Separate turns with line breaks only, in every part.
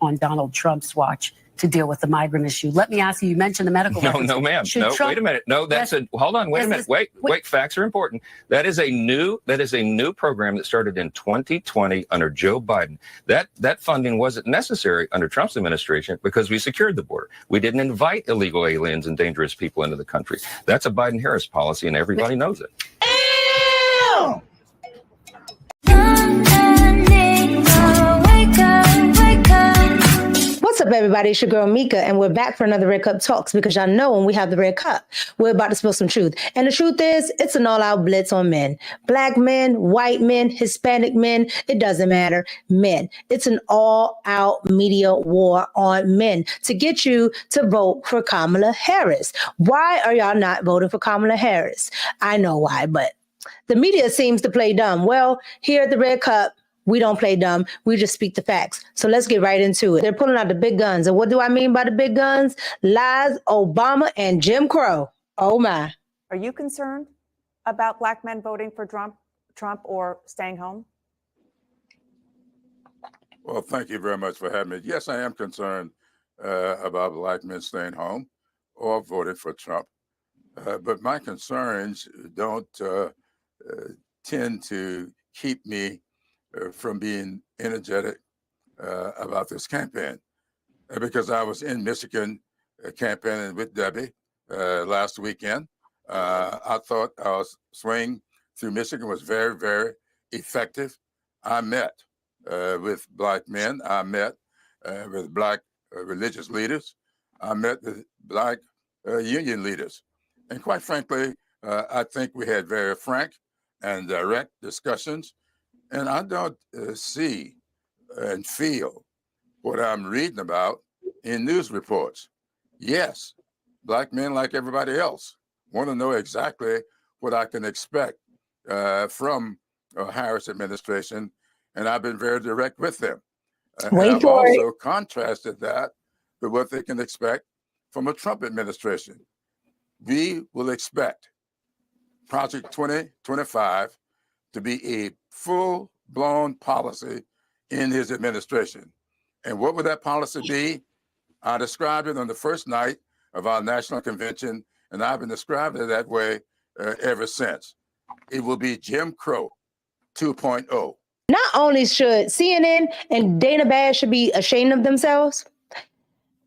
on Donald Trump's watch to deal with the migrant issue. Let me ask you, you mentioned the medical records.
No, ma'am. No, wait a minute. No, hold on, wait a minute. Wait, facts are important. That is a new program that started in 2020 under Joe Biden. That funding wasn't necessary under Trump's administration because we secured the border. We didn't invite illegal aliens and dangerous people into the country. That's a Biden-Harris policy, and everybody knows it.
Ew! What's up, everybody? It's your girl Micca, and we're back for another Red Cup Talks because y'all know when we have the Red Cup, we're about to spill some truth. And the truth is, it's an all-out blitz on men. Black men, white men, Hispanic men, it doesn't matter. Men. It's an all-out media war on men to get you to vote for Kamala Harris. Why are y'all not voting for Kamala Harris? I know why, but the media seems to play dumb. Well, here at the Red Cup, we don't play dumb. We just speak the facts. So let's get right into it. They're pulling out the big guns. And what do I mean by the big guns? Lies, Obama, and Jim Crow. Oh, my.
Are you concerned about black men voting for Trump or staying home?
Well, thank you very much for having me. Yes, I am concerned about black men staying home or voting for Trump. But my concerns don't tend to keep me from being energetic about this campaign. Because I was in Michigan campaigning with Debbie last weekend. I thought our swing through Michigan was very, very effective. I met with black men. I met with black religious leaders. I met with black union leaders. And quite frankly, I think we had very frank and direct discussions. And I don't see and feel what I'm reading about in news reports. Yes, black men, like everybody else, want to know exactly what I can expect from Harris administration. And I've been very direct with them. I've also contrasted that with what they can expect from a Trump administration. We will expect Project 2025 to be a full-blown policy in his administration. And what would that policy be? I described it on the first night of our national convention, and I've been describing it that way ever since. It will be Jim Crow 2.0.
Not only should CNN and Dana Bash should be ashamed of themselves,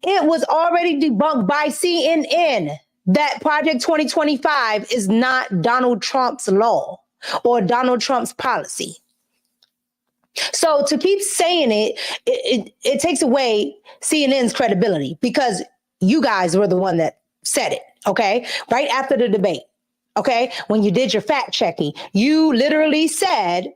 it was already debunked by CNN that Project 2025 is not Donald Trump's law or Donald Trump's policy. So to keep saying it takes away CNN's credibility because you guys were the one that said it, okay? Right after the debate, okay? When you did your fact checking, you literally said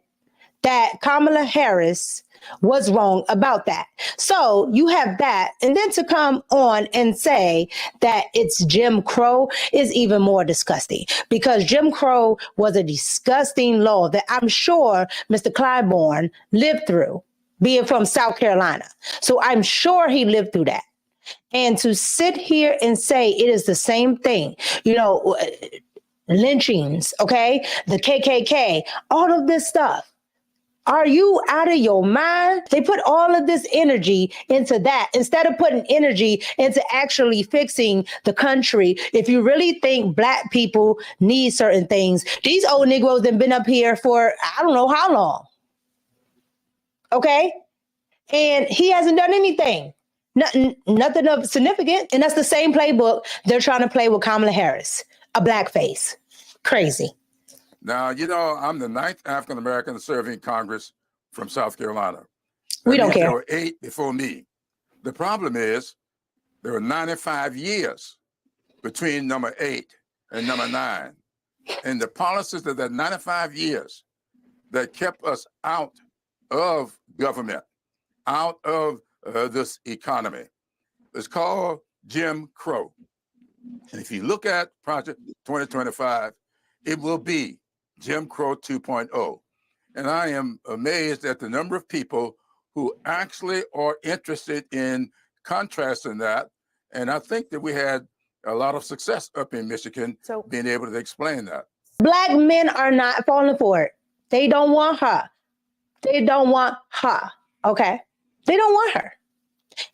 that Kamala Harris was wrong about that. So you have that. And then to come on and say that it's Jim Crow is even more disgusting because Jim Crow was a disgusting law that I'm sure Mr. Clyburn lived through, being from South Carolina. So I'm sure he lived through that. And to sit here and say it is the same thing, you know, lynchings, okay, the KKK, all of this stuff. Are you out of your mind? They put all of this energy into that instead of putting energy into actually fixing the country. If you really think black people need certain things, these old Negroes have been up here for I don't know how long. Okay? And he hasn't done anything. Nothing of significant. And that's the same playbook they're trying to play with Kamala Harris, a blackface. Crazy.
Now, you know, I'm the 9th African-American serving Congress from South Carolina.
We don't care.
There were 8 before me. The problem is there were 95 years between number 8 and number 9. And the policies of that 95 years that kept us out of government, out of this economy, is called Jim Crow. And if you look at Project 2025, it will be Jim Crow 2.0. And I am amazed at the number of people who actually are interested in contrasting that. And I think that we had a lot of success up in Michigan being able to explain that.
Black men are not falling for it. They don't want her. They don't want her. Okay? They don't want her.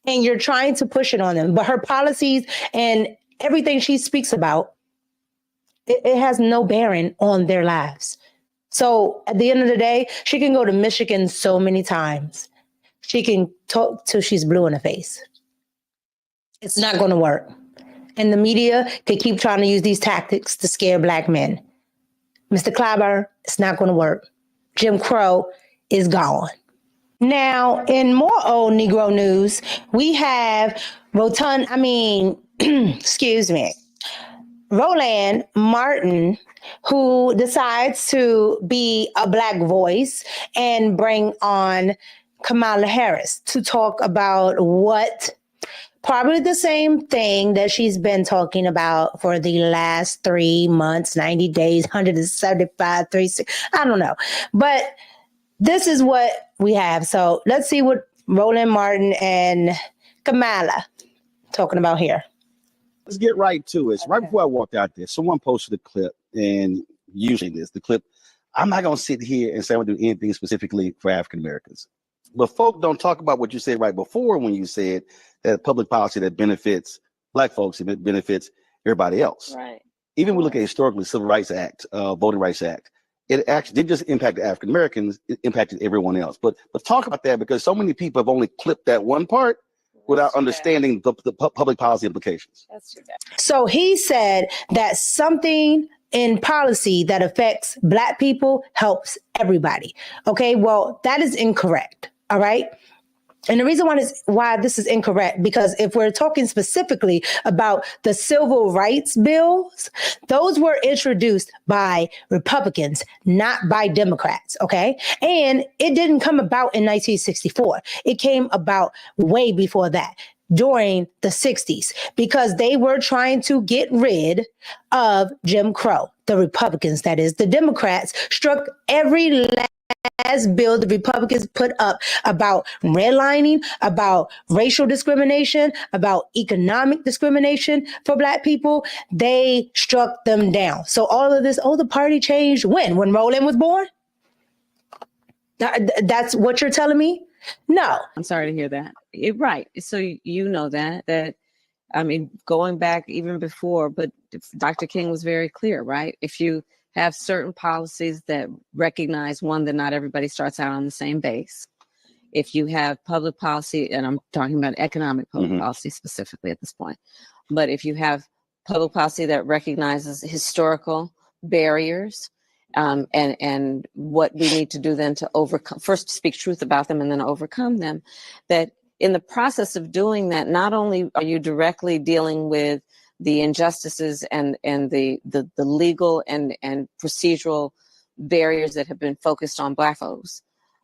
and you're trying to push it on them. But her policies and everything she speaks about, it has no bearing on their lives. So at the end of the day, she can go to Michigan so many times. She can talk till she's blue in the face. It's not going to work. And the media can keep trying to use these tactics to scare Black men. Mr. Clyburn, it's not going to work. Jim Crow is gone. Now, in more old Negro news, we have Roland Martin, who decides to be a Black voice and bring on Kamala Harris to talk about what probably the same thing that she's been talking about for the last 3 months, 90 days, 175, 36, I don't know. But this is what we have. So let's see what Roland Martin and Kamala talking about here.
Let's get right to it. So right before I walked out there, someone posted a clip, and usually the clip, I'm not going to sit here and say I'm going to do anything specifically for African Americans. But folk don't talk about what you said right before when you said that public policy that benefits Black folks, it benefits everybody else.
Right.
Even we look at historically, Civil Rights Act, Voting Rights Act, it actually didn't just impact the African Americans, it impacted everyone else. But talk about that, because so many people have only clipped that one part without understanding the public policy implications.
That's too bad.
So he said that something in policy that affects Black people helps everybody. Okay, well, that is incorrect. All right. And the reason why this is incorrect, because if we're talking specifically about the civil rights bills, those were introduced by Republicans, not by Democrats. OK, and it didn't come about in 1964. It came about way before that, during the 60s, because they were trying to get rid of Jim Crow. The Republicans, that is. The Democrats struck every last bill the Republicans put up about redlining, about racial discrimination, about economic discrimination for Black people. They struck them down. So all of this, the party changed when Roland was born? That's what you're telling me? No.
I'm sorry to hear that. Right. So you know that, I mean, going back even before, but Dr. King was very clear, right? If you have certain policies that recognize, one, that not everybody starts out on the same base. If you have public policy, and I'm talking about economic public policy specifically at this point, but if you have public policy that recognizes historical barriers, and what we need to do then to overcome, first speak truth about them and then overcome them, that in the process of doing that, not only are you directly dealing with the injustices and the legal and procedural barriers that have been focused on Black folks,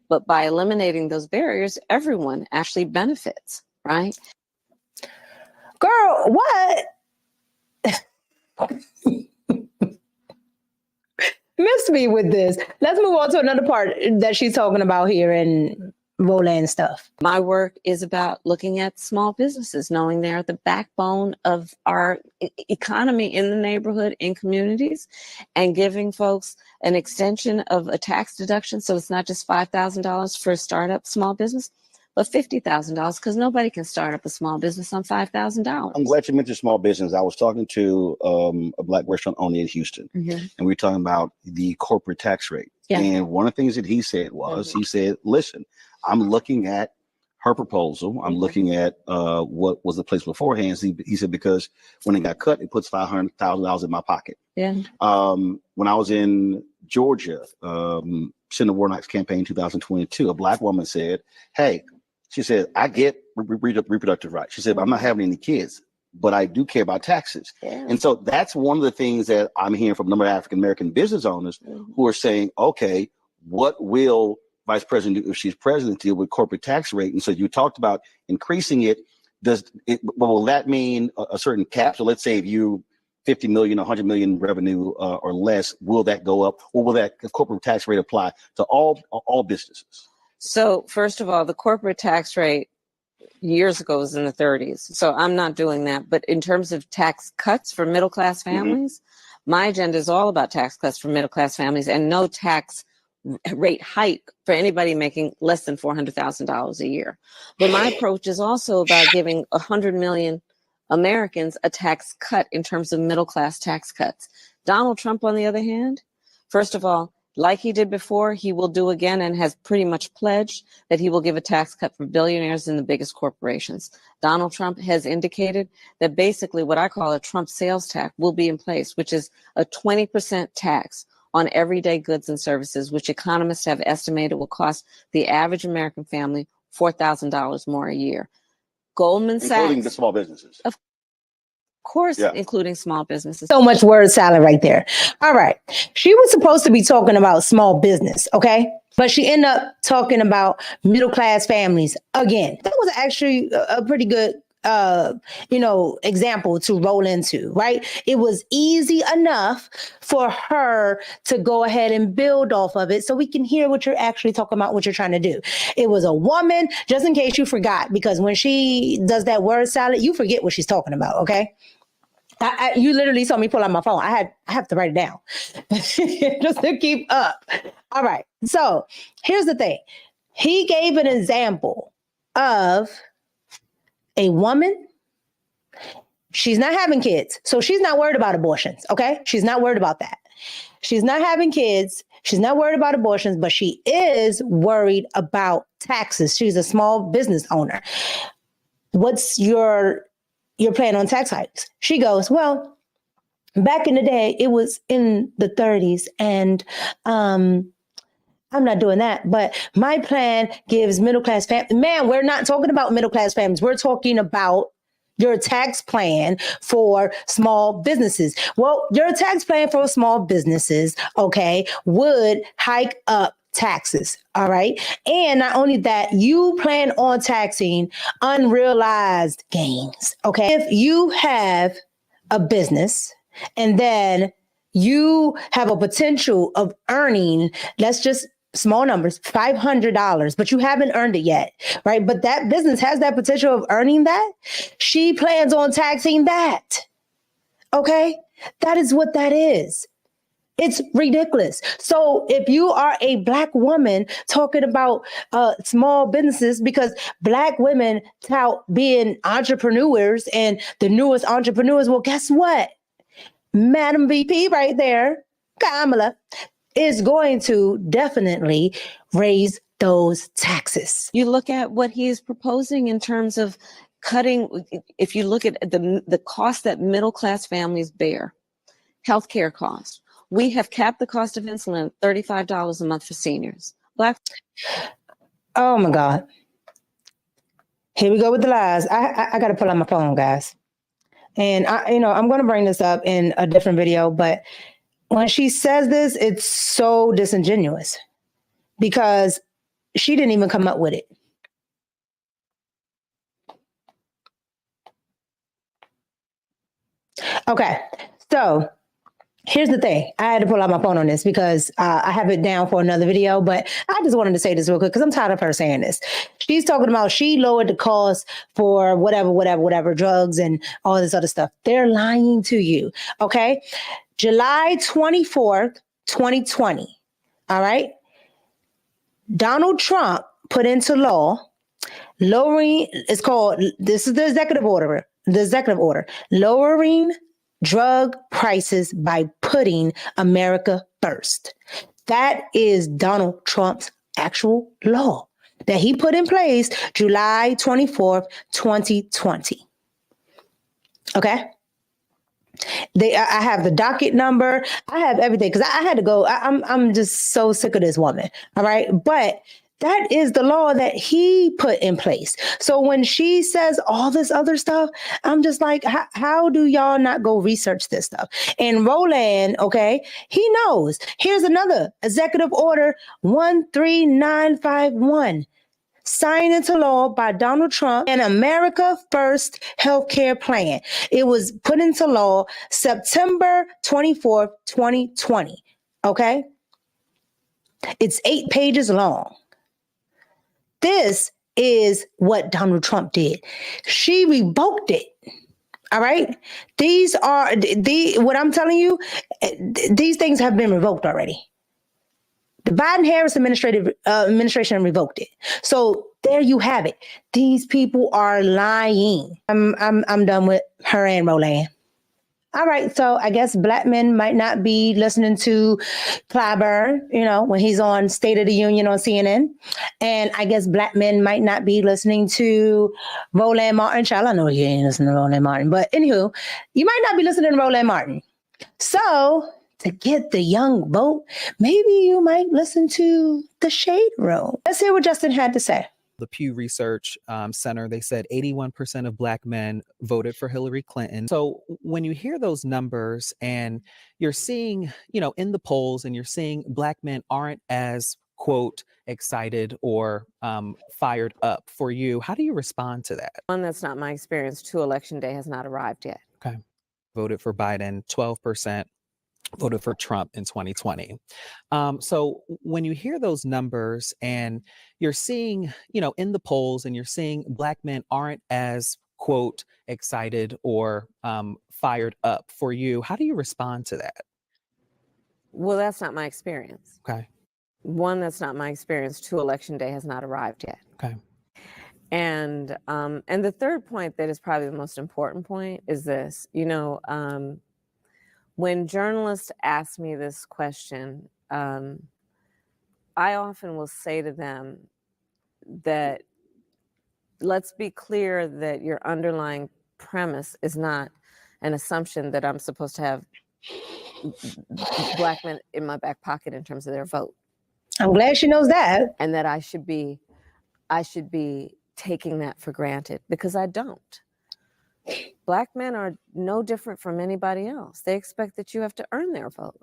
but by eliminating those barriers, everyone actually benefits, right?
Girl, what? Missed me with this. Let's move on to another part that she's talking about here in Roland stuff.
My work is about looking at small businesses, knowing they're the backbone of our economy in the neighborhood, in communities, and giving folks an extension of a tax deduction. So it's not just $5,000 for a startup small business, but $50,000, because nobody can start up a small business on $5,000.
I'm glad you mentioned small business. I was talking to a Black restaurant owner in Houston, and we were talking about the corporate tax rate.
Yeah.
And one of the things that he said was, he said, listen, I'm looking at her proposal. I'm looking at what was the place beforehand. He said, because when it got cut, it puts $500,000 in my pocket.
Yeah.
When I was in Georgia, Senator Warnock's campaign 2022, a Black woman said, hey, she said, I get reproductive rights. She said, I'm not having any kids, but I do care about taxes.
Yeah.
And so that's one of the things that I'm hearing from a number of African-American business owners who are saying, okay, what will Vice President do if she's president deal with corporate tax rate? And so you talked about increasing it. Will that mean a certain cap? So let's say if you 50 million, 100 million revenue or less, will that go up, or will that corporate tax rate apply to all businesses?
So first of all, the corporate tax rate years ago was in the 30s. So I'm not doing that. But in terms of tax cuts for middle-class families, my agenda is all about tax cuts for middle-class families and no tax rate hike for anybody making less than $400,000 a year. But my approach is also about giving 100 million Americans a tax cut in terms of middle class tax cuts. Donald Trump, on the other hand, first of all, like he did before, he will do again and has pretty much pledged that he will give a tax cut for billionaires and the biggest corporations. Donald Trump has indicated that basically what I call a Trump sales tax will be in place, which is a 20% tax on everyday goods and services, which economists have estimated will cost the average American family $4,000 more a year. Goldman Sachs,
including the small businesses.
Of course,
Yeah.
including small businesses.
So much word salad right there. All right. She was supposed to be talking about small business, okay? But she ended up talking about middle class families again. That was actually a pretty good example to roll into, right? It was easy enough for her to go ahead and build off of it so we can hear what you're actually talking about, what you're trying to do. It was a woman, just in case you forgot, because when she does that word salad, you forget what she's talking about, okay? You literally saw me pull out my phone. I have to write it down just to keep up. All right. So here's the thing. He gave an example of a woman. She's not having kids, so she's not worried about abortions. Okay. She's not worried about that. She's not having kids. She's not worried about abortions, but she is worried about taxes. She's a small business owner. What's your plan on tax hikes? She goes, well, back in the day, it was in the 30s, and I'm not doing that. But my plan gives middle-class families. Man, we're not talking about middle-class families. We're talking about your tax plan for small businesses. Well, your tax plan for small businesses, okay, would hike up taxes. All right. And not only that, you plan on taxing unrealized gains. Okay. If you have a business and then you have a potential of earning, let's just small numbers, $500, but you haven't earned it yet, right? But that business has that potential of earning that. She plans on taxing that. Okay. That is what that is. It's ridiculous. So if you are a Black woman talking about small businesses, because Black women tout being entrepreneurs and the newest entrepreneurs, well, guess what? Madam VP right there, Kamala, is going to definitely raise those taxes.
You look at what he is proposing in terms of cutting, if you look at the cost that middle class families bear, healthcare costs. We have capped the cost of insulin at $35 a month for seniors.
Oh my God. Here we go with the lies. I got to pull out my phone, guys. And I'm going to bring this up in a different video, but when she says this, it's so disingenuous because she didn't even come up with it. Okay. So here's the thing. I had to pull out my phone on this because I have it down for another video, but I just wanted to say this real quick because I'm tired of her saying this. She's talking about she lowered the cost for whatever, drugs and all this other stuff. They're lying to you. Okay. July 24th, 2020. All right. Donald Trump put into law lowering, this is the executive order, lowering drug prices by putting America first. That is Donald Trump's actual law that he put in place July 24th, 2020. Okay. I have the docket number. I have everything because I had to go. I'm just so sick of this woman. All right. But that is the law that he put in place. So when she says all this other stuff, I'm just like, how do y'all not go research this stuff? And Roland, okay, he knows. Here's another executive order 13951. Signed into law by Donald Trump, an America First healthcare plan. It was put into law September 24th, 2020. Okay. It's 8 pages long. This is what Donald Trump did. She revoked it. All right. These are what I'm telling you. These things have been revoked already. The Biden-Harris administration revoked it. So there you have it. These people are lying. I'm done with her and Roland. All right, so I guess black men might not be listening to Clyburn, when he's on State of the Union on CNN. And I guess black men might not be listening to Roland Martin. Child, I know you ain't listening to Roland Martin, but anywho, you might not be listening to Roland Martin. So to get the young vote, maybe you might listen to the Shade Room. Let's hear what Justin had to say.
The Pew Research Center, they said 81% of black men voted for Hillary Clinton. So when you hear those numbers and you're seeing, in the polls and you're seeing black men aren't as, quote, excited or fired up for you, how do you respond to that?
One, that's not my experience. Two, election day has not arrived yet.
Okay. Voted for Biden, 12%. Voted for Trump in 2020. So when you hear those numbers and you're seeing, in the polls and you're seeing black men aren't as, quote, excited or fired up for you, how do you respond to that?
Well, that's not my experience.
Okay.
One, that's not my experience. Two, election day has not arrived yet.
Okay.
And the third point that is probably the most important point is this, when journalists ask me this question, I often will say to them that let's be clear that your underlying premise is not an assumption that I'm supposed to have black men in my back pocket in terms of their vote.
I'm glad she knows that.
And that I should be taking that for granted, because I don't. Black men are no different from anybody else. They expect that you have to earn their vote.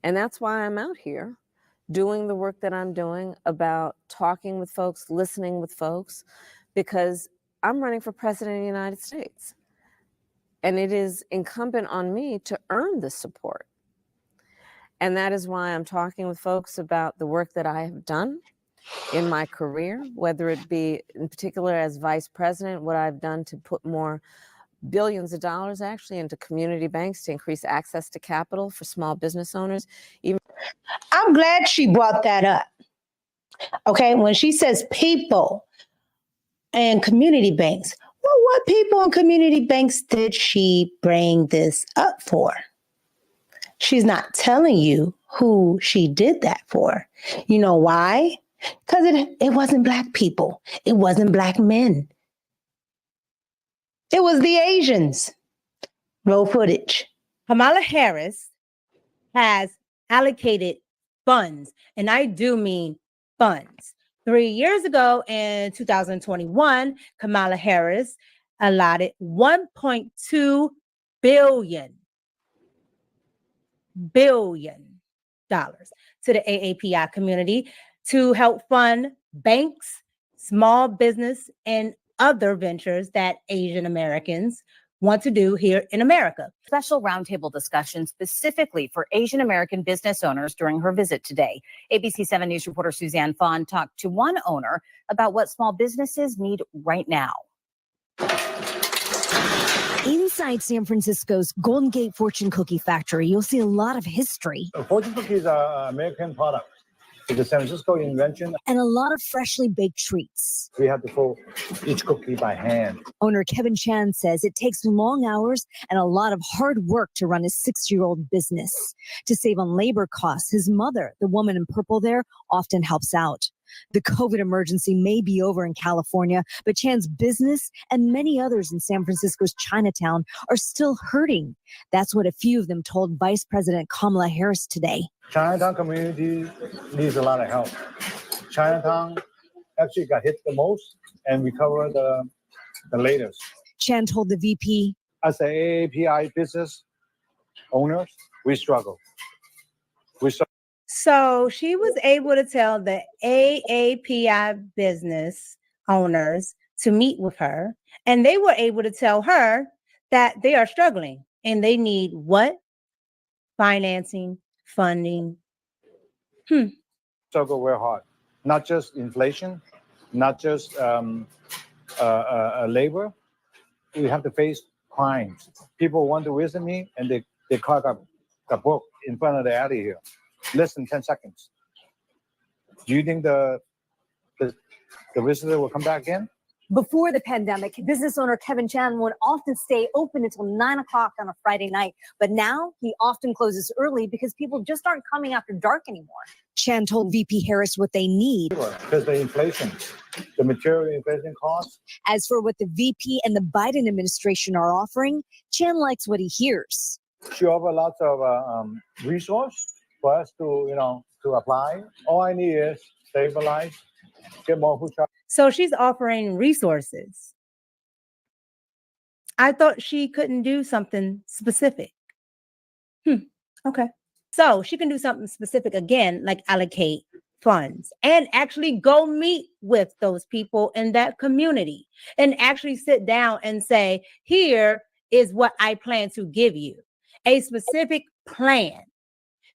And that's why I'm out here doing the work that I'm doing about talking with folks, listening with folks, because I'm running for president of the United States. And it is incumbent on me to earn the support. And that is why I'm talking with folks about the work that I have done in my career, whether it be in particular as vice president, what I've done to put more billions of dollars actually into community banks to increase access to capital for small business owners.
I'm glad she brought that up. Okay, when she says people and community banks, well, what people and community banks did she bring this up for? She's not telling you who she did that for. You know why? Because it wasn't black people. It wasn't black men. It was the Asians. Roll footage. Kamala Harris has allocated funds, and I do mean funds. 3 years ago in 2021, Kamala Harris allotted $1.2 billion to the AAPI community to help fund banks, small business, and other ventures that Asian Americans want to do here in America.
Special roundtable discussion specifically for Asian American business owners during her visit today. ABC 7 News reporter Suzanne Fawn talked to one owner about what small businesses need right now.
Inside San Francisco's Golden Gate Fortune Cookie Factory, you'll see a lot of history.
Fortune cookies are American product. It's a San Francisco invention.
And a lot of freshly baked treats.
We have to fold each cookie by hand.
Owner Kevin Chan says it takes long hours and a lot of hard work to run his 6-year-old business. To save on labor costs, his mother, the woman in purple there, often helps out. The COVID emergency may be over in California, but Chan's business and many others in San Francisco's Chinatown are still hurting. That's what a few of them told Vice President Kamala Harris today.
Chinatown community needs a lot of help. Chinatown actually got hit the most and recovered the latest.
Chan told the VP,
as an AAPI business owners, we struggle.
So she was able to tell the AAPI business owners to meet with her, and they were able to tell her that they are struggling and they need what? Financing, funding.
Struggle very hard. Not just inflation, not just labor. We have to face crimes. People want to visit me and they car got broke in front of the alley here. Less than 10 seconds. Do you think the visitor will come back in?
Before the pandemic, business owner Kevin Chan would often stay open until 9 o'clock on a Friday night. But now he often closes early because people just aren't coming after dark anymore. Chan told VP Harris what they need.
Because the inflation, the material inflation costs.
As for what the VP and the Biden administration are offering, Chan likes what he hears.
She offers lots of resource for us to apply. All I need is stabilize, get more food trucks.
So she's offering resources. I thought she couldn't do something specific. Okay. So she can do something specific again, like allocate funds and actually go meet with those people in that community and actually sit down and say, here is what I plan to give you, a specific plan.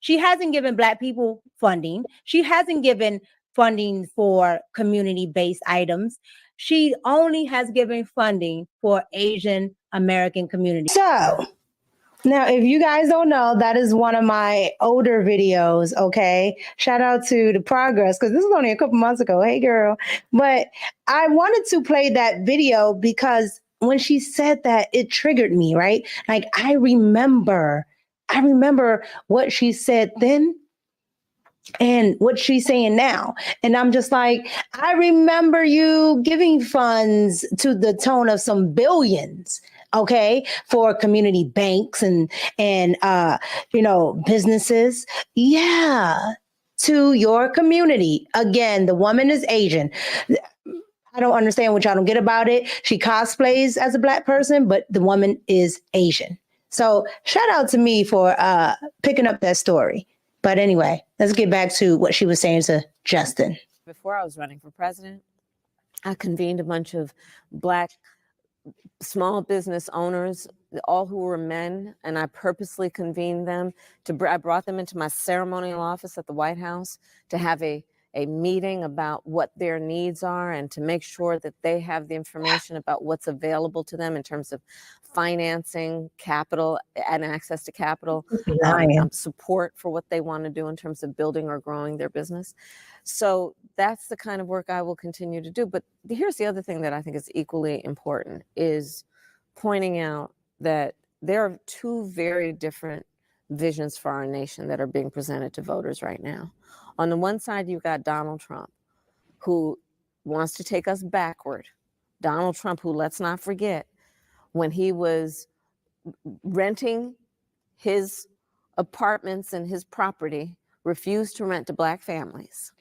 She hasn't given Black people funding. She hasn't given funding for community-based items. She only has given funding for Asian American communities. So now, if you guys don't know, that is one of my older videos, okay? Shout out to the progress, because this was only a couple months ago. Hey, girl. But I wanted to play that video because when she said that, it triggered me, right? Like, I remember what she said then and what she's saying now. And I'm just like, I remember you giving funds to the tone of some billions, okay, for community banks and businesses. Yeah, to your community. Again, the woman is Asian. I don't understand what y'all don't get about it. She cosplays as a Black person, but the woman is Asian. So shout out to me for picking up that story. But anyway, let's get back to what she was saying to Justin.
Before I was running for president, I convened a bunch of Black small business owners, all who were men, and I purposely convened them. I brought them into my ceremonial office at the White House to have a meeting about what their needs are and to make sure that they have the information about what's available to them in terms of financing, capital, and access to capital, support for what they want to do in terms of building or growing their business. So that's the kind of work I will continue to do. But here's the other thing that I think is equally important, is pointing out that there are two very different visions for our nation that are being presented to voters right now. On the one side, you've got Donald Trump, who wants to take us backward. Donald Trump, who, let's not forget, when he was renting his apartments and his property, refused to rent to Black families.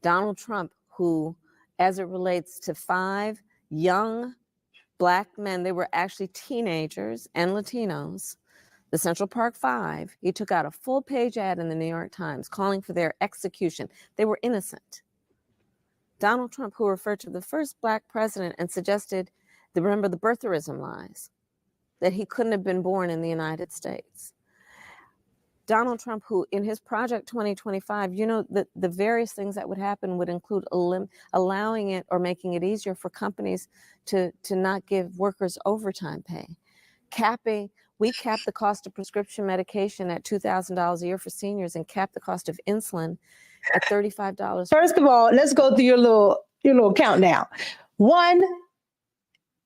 Donald Trump, who, as it relates to 5 young Black men, they were actually teenagers and Latinos, the Central Park 5, he took out a full-page ad in the New York Times calling for their execution. They were innocent. Donald Trump, who referred to the first Black president and suggested, remember the birtherism lies, that he couldn't have been born in the United States. Donald Trump, who in his Project 2025, the various things that would happen would include allowing it or making it easier for companies to not give workers overtime pay. We capped the cost of prescription medication at $2,000 a year for seniors and capped the cost of insulin at $35.
First of all, let's go through your little countdown. 1,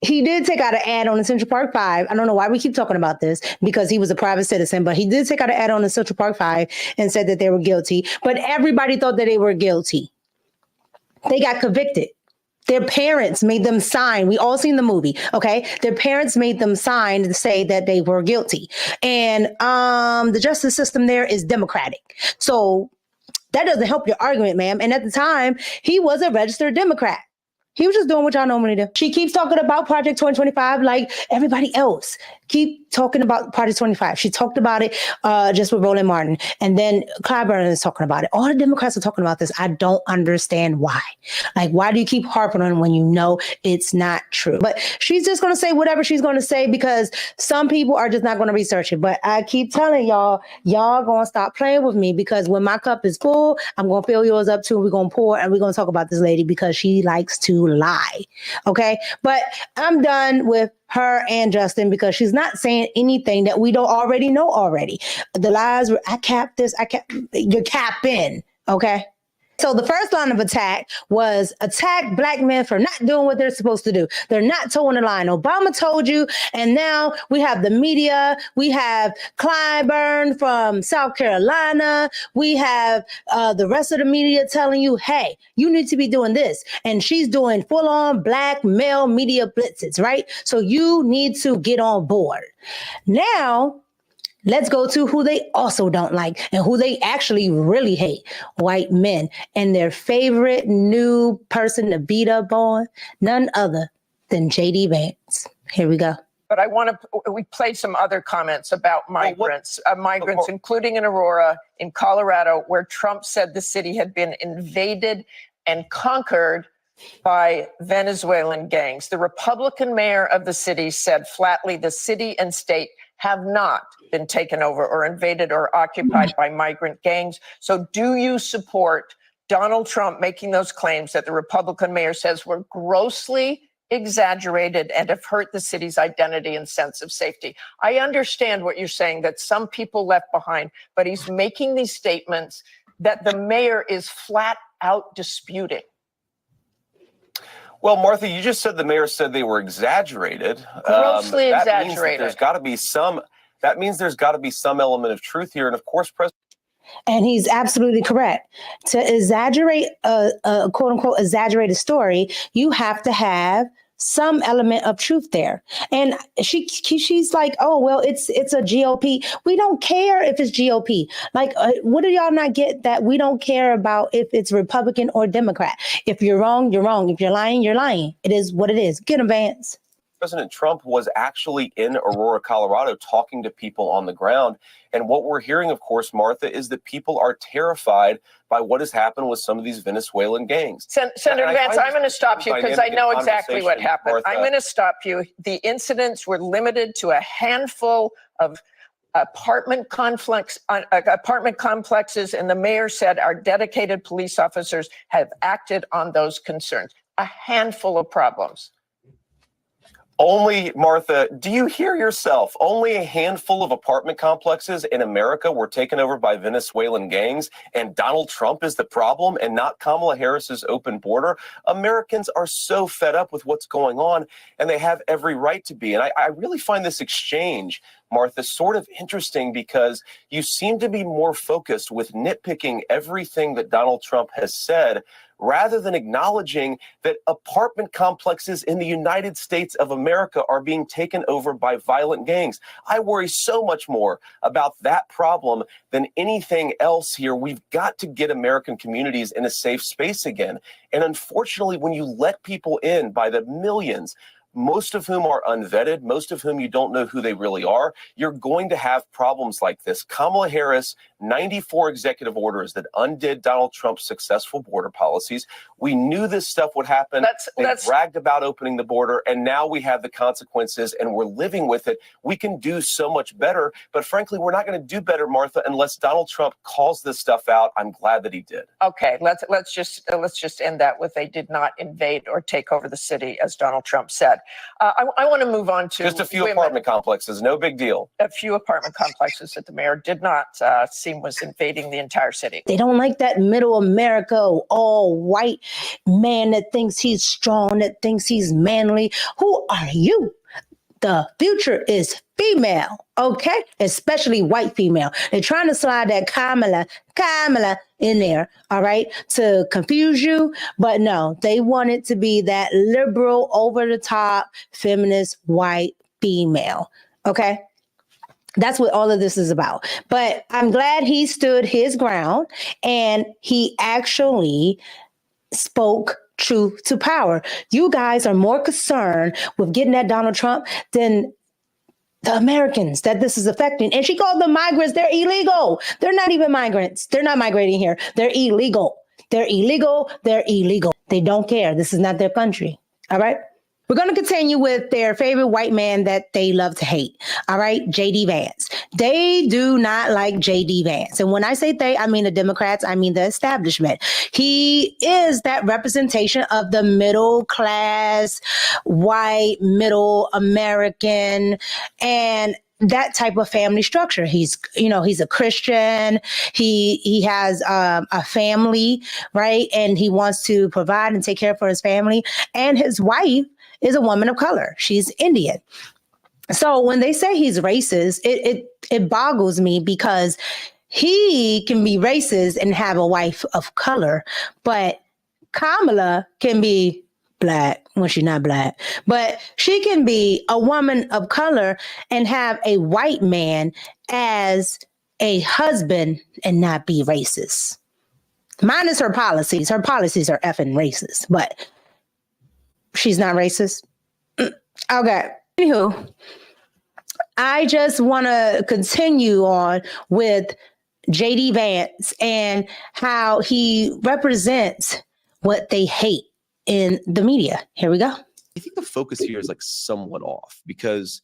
he did take out an ad on the Central Park 5. I don't know why we keep talking about this, because he was a private citizen, but he did take out an ad on the Central Park 5 and said that they were guilty. But everybody thought that they were guilty. They got convicted. Their parents made them sign. We all seen the movie, okay? Their parents made them sign to say that they were guilty. And the justice system there is democratic. So that doesn't help your argument, ma'am. And at the time, he was a registered Democrat. He was just doing what y'all normally do. She keeps talking about Project 2025 like everybody else. Keep talking about Project 25. She talked about it just with Roland Martin. And then Clyburn is talking about it. All the Democrats are talking about this. I don't understand why. Like, why do you keep harping on it when you know it's not true? But she's just going to say whatever she's going to say because some people are just not going to research it. But I keep telling y'all going to stop playing with me, because when my cup is full, I'm going to fill yours up too. We're going to pour and we're going to talk about this lady because she likes to lie. Okay. But I'm done with her and Justin because she's not saying anything that we don't already know already. The lies were, I capped this, you're capping. Okay. So the first line of attack was attack black men for not doing what they're supposed to do. They're not towing the line. Obama told you, and now we have the media. We have Clyburn from South Carolina. We have the rest of the media telling you, hey, you need to be doing this. And she's doing full-on black male media blitzes, right? So you need to get on board. Now, let's go to who they also don't like and who they actually really hate, white men. And their favorite new person to beat up on, none other than J.D. Vance. Here we go.
But I want to, we played some other comments about migrants, including in Aurora, in Colorado, where Trump said the city had been invaded and conquered by Venezuelan gangs. The Republican mayor of the city said flatly the city and state have not been taken over or invaded or occupied by migrant gangs. So do you support Donald Trump making those claims that the Republican mayor says were grossly exaggerated and have hurt the city's identity and sense of safety? I understand what you're saying, that some people left behind, but he's making these statements that the mayor is flat out disputing.
Well, Martha, you just said the mayor said they were exaggerated.
Grossly exaggerated.
That means there's got to be some element of truth here. And of course,
And he's absolutely correct. To exaggerate a quote unquote exaggerated story, you have to have some element of truth there. And she's like, oh, well, it's a GOP. We don't care if it's GOP. Like, what do y'all not get that we don't care about if it's Republican or Democrat? If you're wrong, you're wrong. If you're lying, you're lying. It is what it is. Get him, Vance.
President Trump was actually in Aurora, Colorado, talking to people on the ground. And what we're hearing, of course, Martha, is that people are terrified by what has happened with some of these Venezuelan gangs.
Senator Vance, I'm going to stop you because I know exactly what happened.
Martha.
I'm going to stop you. The incidents were limited to a handful of apartment complexes, and the mayor said our dedicated police officers have acted on those concerns. A handful of problems.
Only, Martha, do you hear yourself? Only a handful of apartment complexes in America were taken over by Venezuelan gangs, and Donald Trump is the problem and not Kamala Harris's open border. Americans are so fed up with what's going on, and they have every right to be. And I really find this exchange, Martha, sort of interesting because you seem to be more focused with nitpicking everything that Donald Trump has said rather than acknowledging that apartment complexes in the United States of America are being taken over by violent gangs. I worry so much more about that problem than anything else here. We've got to get American communities in a safe space again. And unfortunately, when you let people in by the millions, most of whom are unvetted, most of whom you don't know who they really are, you're going to have problems like this. Kamala Harris, 94 executive orders that undid Donald Trump's successful border policies. We knew this stuff would happen. They bragged about opening the border, and now we have the consequences, and we're living with it. We can do so much better, but frankly, we're not going to do better, Martha, unless Donald Trump calls this stuff out. I'm glad that he did.
Okay, let's just end that with they did not invade or take over the city, as Donald Trump said. I want to move on to
just a few apartment complexes, no big deal.
A few apartment complexes that the mayor did not seem was invading the entire city.
They don't like that middle America, all white man that thinks he's strong, that thinks he's manly. Who are you? The future is female, okay? Especially white female. They're trying to slide that Kamala in there, all right, to confuse you. But no, they want it to be that liberal, over-the-top, feminist, white female, okay? That's what all of this is about. But I'm glad he stood his ground and he actually spoke truth to power. You guys are more concerned with getting at Donald Trump than the Americans that this is affecting. And she called them migrants. They're illegal. They're not even migrants. They're not migrating here. They're illegal. They're illegal. They're illegal. They don't care. This is not their country. All right. We're going to continue with their favorite white man that they love to hate. All right. J.D. Vance. They do not like J.D. Vance. And when I say they, I mean the Democrats. I mean the establishment. He is that representation of the middle class, white, middle American. And that type of family structure. He's a Christian. He has a family, right? And he wants to provide and take care for his family. And his wife is a woman of color. She's Indian. So when they say he's racist, it boggles me, because he can be racist and have a wife of color, but Kamala can be Black when she's not Black, but she can be a woman of color and have a white man as a husband and not be racist. Minus her policies. Her policies are effing racist, but she's not racist. Okay. Anywho, I just want to continue on with JD Vance and how he represents what they hate in the media. Here we go.
I think the focus here is like somewhat off, because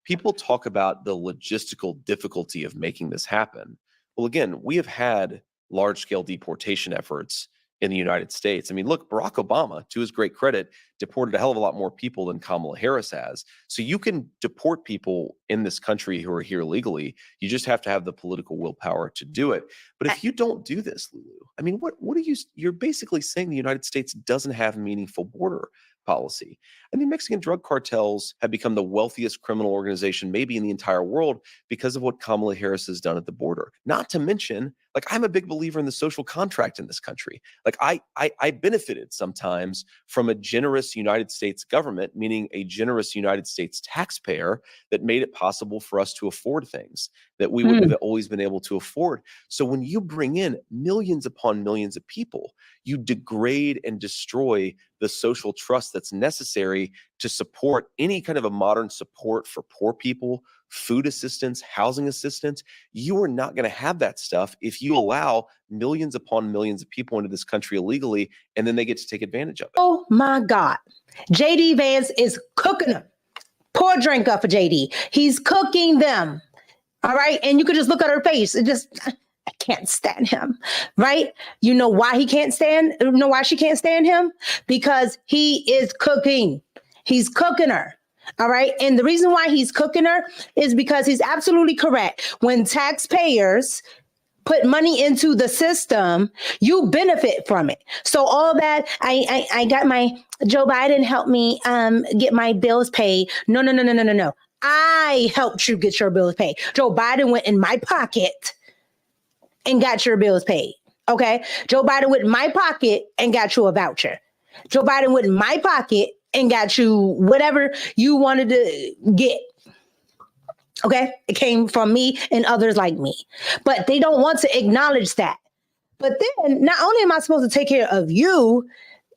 people talk about the logistical difficulty of making this happen. Well, again, we have had large-scale deportation efforts in the United States. I mean, look, Barack Obama, to his great credit, deported a hell of a lot more people than Kamala Harris has. So you can deport people in this country who are here legally. You just have to have the political willpower to do it. But if you don't do this, Lulu, I mean, what are you're basically saying the United States doesn't have meaningful border policy. I mean, Mexican drug cartels have become the wealthiest criminal organization maybe in the entire world because of what Kamala Harris has done at the border. Not to mention, like, I'm a big believer in the social contract in this country. Like, I benefited sometimes from a generous United States government, meaning a generous United States taxpayer that made it possible for us to afford things that we would have always been able to afford. So when you bring in millions upon millions of people, you degrade and destroy the social trust that's necessary to support any kind of a modern support for poor people, food assistance, housing assistance. You are not going to have that stuff if you allow millions upon millions of people into this country illegally, and then they get to take advantage of it.
Oh my God. JD Vance is cooking them. Pour a drink up for JD. He's cooking them. All right. And you could just look at her face. I can't stand him, right? You know why she can't stand him? Because he is cooking. He's cooking her. All right. And the reason why he's cooking her is because he's absolutely correct. When taxpayers put money into the system, you benefit from it. So all that, I got my, Joe Biden helped me get my bills paid. No. I helped you get your bills paid. Joe Biden went in my pocket and got your bills paid. Okay. Joe Biden went in my pocket and got you a voucher. Joe Biden went in my pocket and got you whatever you wanted to get. Okay. It came from me and others like me, but they don't want to acknowledge that. But then not only am I supposed to take care of you,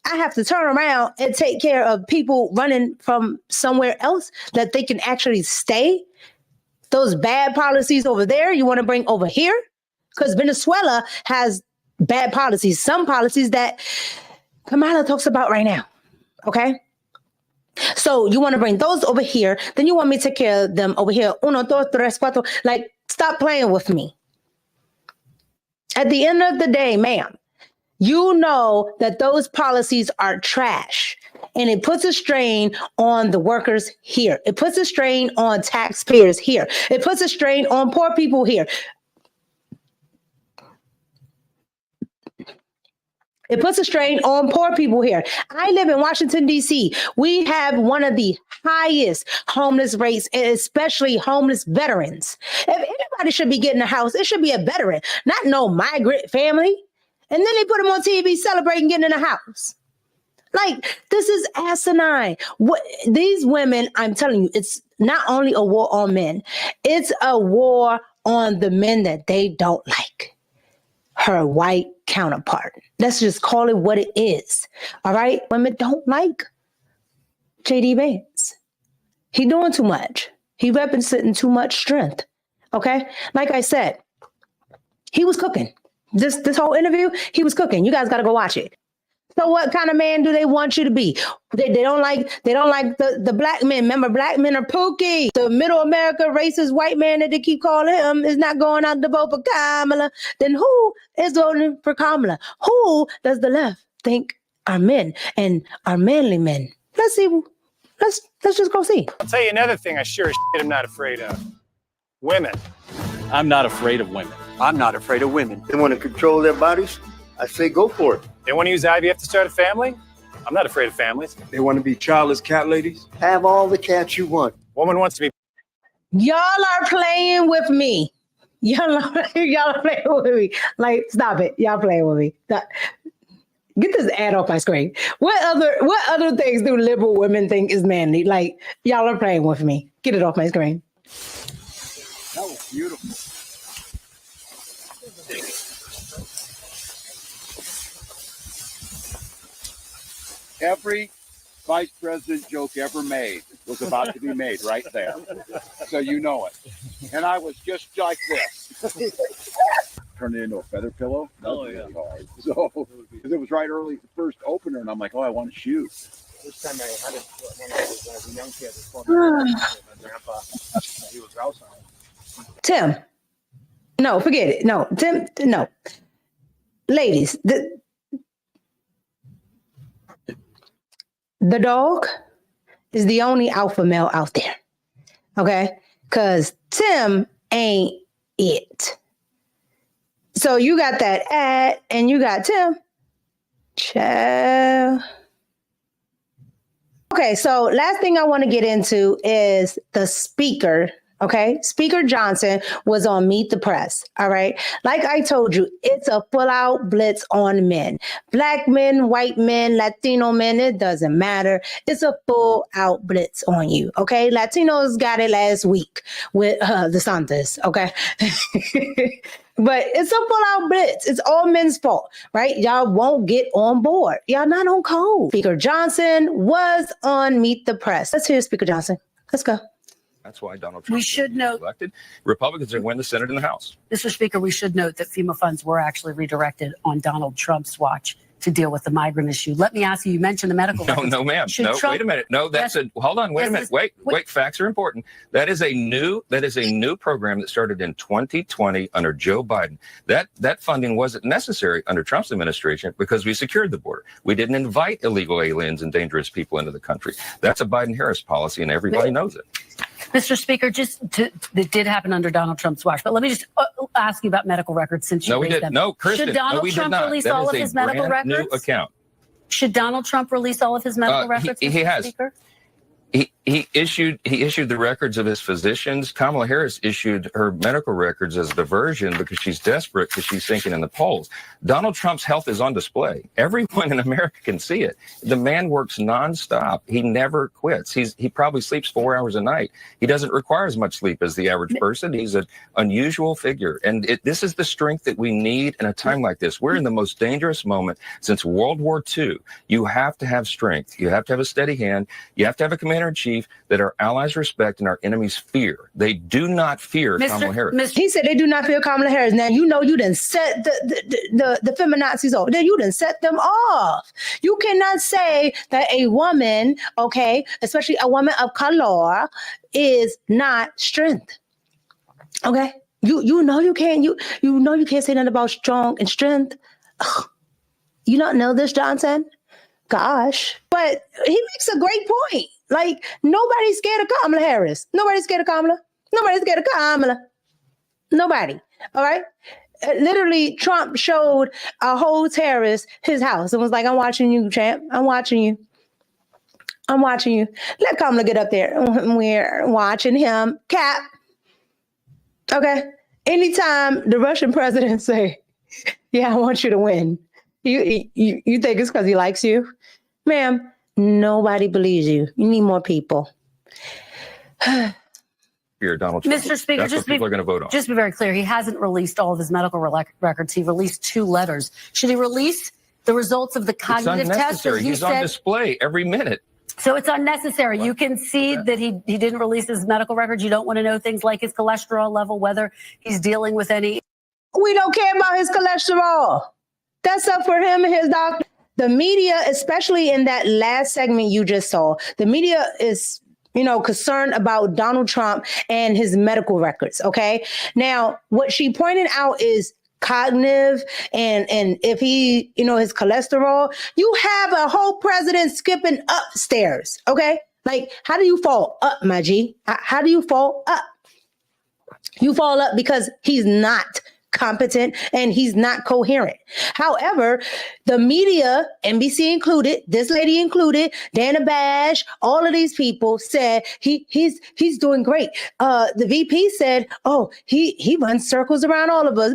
I have to turn around and take care of people running from somewhere else that they can actually stay. Those bad policies over there, you want to bring over here? Because Venezuela has bad policies, some policies that Kamala talks about right now. Okay. So you want to bring those over here, then you want me to take care of them over here. Uno, dos, tres, cuatro. Like, stop playing with me. At the end of the day, ma'am, you know that those policies are trash, and it puts a strain on the workers here. It puts a strain on taxpayers here. It puts a strain on poor people here. It puts a strain on poor people here. I live in Washington, D.C. We have one of the highest homeless rates, especially homeless veterans. If anybody should be getting a house, it should be a veteran, not no migrant family. And then they put them on TV celebrating getting in a house. Like, this is asinine. These women, I'm telling you, it's not only a war on men, it's a war on the men that they don't like. Her white counterpart. Let's just call it what it is. All right? Women don't like JD Vance. He doing too much. He representing too much strength. Okay? Like I said, he was cooking. This whole interview, he was cooking. You guys got to go watch it. So what kind of man do they want you to be? They don't like the black men. Remember, black men are pookie. The middle America racist white man that they keep calling him is not going out to vote for Kamala. Then who is voting for Kamala? Who does the left think are men and are manly men? Let's see. Let's just go see.
I'll tell you another thing I sure as shit am not afraid of.
Women. I'm not afraid of women.
I'm not afraid of women. They want to control their bodies. I say go for it.
They want to use IVF to start a family. I'm not afraid of families.
They want to be childless cat ladies. Have all the cats you want.
Woman wants to be.
Y'all are playing with me. Y'all are playing with me. Like, stop it. Y'all playing with me. Get this ad off my screen. What other things do liberal women think is manly? Like, y'all are playing with me. Get it off my screen.
That was beautiful.
Every vice president joke ever made was about to be made right there. So you know it. And I was just like this. Turned it into a feather pillow. Really hard. So, because it was right early, the first opener, and I'm like, oh, I want to shoot.
This time I had it when I was a young kid. My grandpa, he was outside.
Tim. No, forget it. No, Tim, no. Ladies, the dog is the only alpha male out there. Okay? Because Tim ain't it. So you got that ad and you got Tim. Ciao. Okay, so last thing I want to get into is the speaker. Okay, Speaker Johnson was on Meet the Press. All right. Like I told you, it's a full out blitz on men. Black men, white men, Latino men, it doesn't matter. It's a full out blitz on you. Okay. Latinos got it last week with the Santas. Okay. But it's a full out blitz. It's all men's fault, right? Y'all won't get on board. Y'all not on code. Speaker Johnson was on Meet the Press. Let's hear Speaker Johnson. Let's go.
That's why Donald Trump
We should note,
elected. Republicans are going to win the Senate and the House.
Mr. Speaker, we should note that FEMA funds were actually redirected on Donald Trump's watch to deal with the migrant issue. Let me ask you, you mentioned the medical records.
No, ma'am.
Should
No,
Trump-
wait a minute. No, that's hold on, wait a minute. Wait, facts are important. That is a new program that started in 2020 under Joe Biden. That funding wasn't necessary under Trump's administration because we secured the border. We didn't invite illegal aliens and dangerous people into the country. That's a Biden-Harris policy, and everybody knows it.
Mr. Speaker, it did happen under Donald Trump's watch, but let me just ask you about medical records since you
No, we
raised
did.
them.
No, Kristen.
Should Donald
no, we
Trump
did not.
release
That
all
is
of
a
his medical
brand
records?
New account.
Should Donald Trump release all of his medical records?
He
Mr.
has.
Speaker?
He issued the records of his physicians. Kamala Harris issued her medical records as diversion because she's desperate because she's sinking in the polls. Donald Trump's health is on display. Everyone in America can see it. The man works nonstop. He never quits. He probably sleeps 4 hours a night. He doesn't require as much sleep as the average person. He's an unusual figure. And this is the strength that we need in a time like this. We're in the most dangerous moment since World War II. You have to have strength. You have to have a steady hand. You have to have a commander-in-chief that our allies respect and our enemies fear. They do not fear Kamala Harris.
He said they do not fear Kamala Harris. Now, you know you done set the feminazis off. Then you done set them off. You cannot say that a woman, okay, especially a woman of color, is not strength. Okay? You know you can't say nothing about strong and strength. Ugh. You don't know this, Johnson? Gosh. But he makes a great point. Like, nobody's scared of Kamala Harris. Nobody's scared of Kamala. Nobody's scared of Kamala. Nobody. All right? Literally, Trump showed a whole terrorist his house and was like, I'm watching you, champ. I'm watching you. I'm watching you. Let Kamala get up there. We're watching him. Cap. Okay? Anytime the Russian president say, yeah, I want you to win. You think it's because he likes you? Ma'am, nobody believes you. You need more people.
Fear Donald Trump.
Mr. Speaker,
That's what people are going to vote on.
Just to be very clear, he hasn't released all of his medical records. He released 2 letters. Should he release the results of the cognitive
it's
test?
unnecessary. He's on display every minute.
So it's unnecessary. You can see that he didn't release his medical records. You don't want to know things like his cholesterol level, whether he's dealing with any.
We don't care about his cholesterol. That's up for him and his doctor. The media, especially in that last segment you just saw, the media is, concerned about Donald Trump and his medical records. Okay. Now, what she pointed out is cognitive and if he, his cholesterol, you have a whole president skipping upstairs. Okay. Like, how do you fall up, my G? How do you fall up? You fall up because he's not competent and he's not coherent. However, the media, NBC included, this lady included, Dana Bash, all of these people said he's doing great. The VP said, oh, he runs circles around all of us.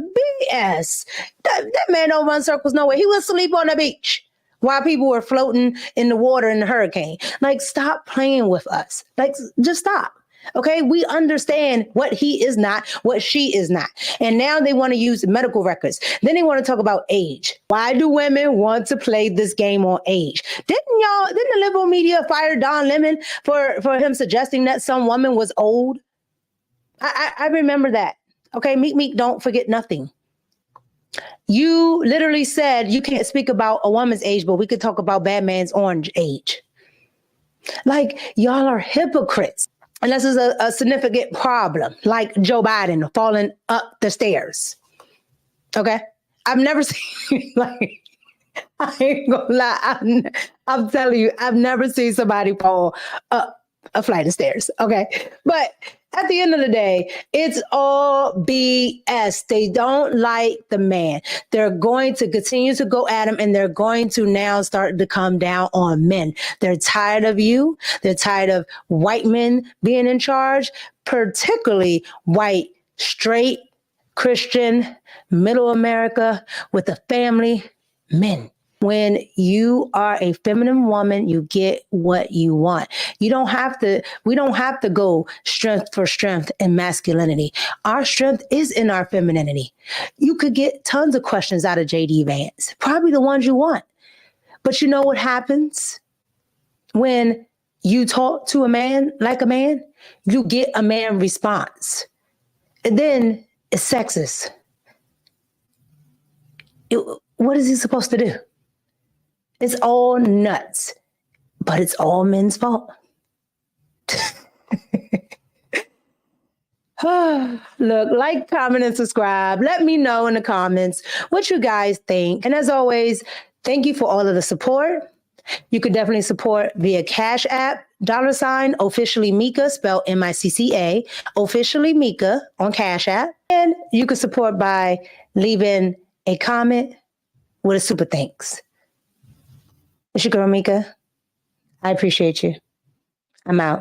BS. That man don't run circles nowhere. He was asleep on the beach while people were floating in the water in the hurricane. Like, stop playing with us. Like, just stop. Okay, we understand what he is not, what she is not. And now they want to use medical records. Then they want to talk about age. Why do women want to play this game on age? Didn't the liberal media fire Don Lemon for him suggesting that some woman was old? I remember that. Okay, Meek, don't forget nothing. You literally said you can't speak about a woman's age, but we could talk about bad man's orange age. Like, y'all are hypocrites. And this is a significant problem, like Joe Biden falling up the stairs. Okay? I've never seen, like, I ain't gonna lie. I'm telling you, I've never seen somebody fall up a flight of stairs. Okay? But at the end of the day, it's all BS. They don't like the man. They're going to continue to go at him, and they're going to now start to come down on men. They're tired of you. They're tired of white men being in charge, particularly white, straight, Christian, middle America with a family men. When you are a feminine woman, you get what you want. We don't have to go strength for strength and masculinity. Our strength is in our femininity. You could get tons of questions out of JD Vance, probably the ones you want. But you know what happens when you talk to a man like a man? You get a man response. And then it's sexist. What is he supposed to do? It's all nuts, but it's all men's fault. Look, like, comment, and subscribe. Let me know in the comments what you guys think. And as always, thank you for all of the support. You could definitely support via Cash App, $ officially Micca, spelled Micca, officially Micca on Cash App. And you could support by leaving a comment with a super thanks. It's your girl, Micca. I appreciate you. I'm out.